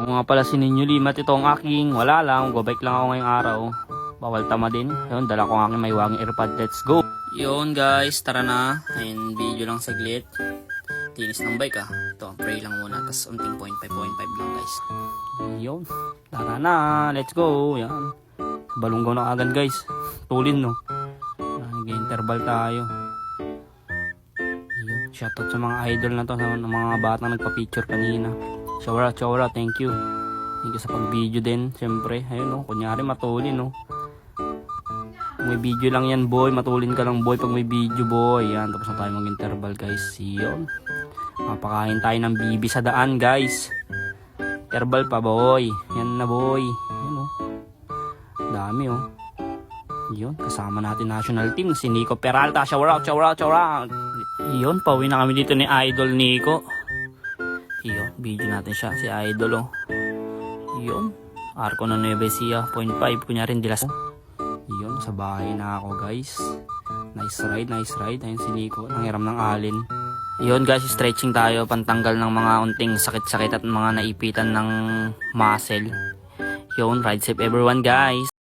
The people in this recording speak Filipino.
Mga pala si Ninyo Limat, ito ang aking, wala lang, go bike lang ako ngayong araw. Bawal tama din. Ayun, dala ko ang aking may waging airpod. Let's go! Yun guys, tara na. Ayun, video lang saglit. Tinis ng bike ah. Ito, pray lang muna. Tapos unting 0.5 lang guys. Yun, tara na. Let's go. Yan. Balunggaw na agad guys. Tulin no. Nag-interval tayo. Yun, shoutout sa mga idol na to. Sa mga batang nagpa-picture kanina. Shower out, thank you. Thank you sa pag-video din, siyempre. Ayun no, kunyari matulin no. Kung may video lang yan boy, matulin ka lang boy pag may video boy. Yan, tapos na tayo mag-interval guys. Yun. Mapakain tayo ng bibi sa daan guys. Interval pa boy. Yan na boy. Yan oh. Dami oh. Yun, kasama natin national team. Si Nico Peralta. Shower out. Yun, pauwi na kami dito ni Idol Nico. Yun, video natin siya, si Idol oh. Yun, Arco na Nueva Ecija 0.5, kunya rin dilas. Yun, sa bahay na ako guys. Nice ride. Ayun si Nico, nangiram ng alin. Yun guys, stretching tayo, pantanggal ng mga unting sakit-sakit at mga naipitan ng muscle. Yun, ride safe everyone guys.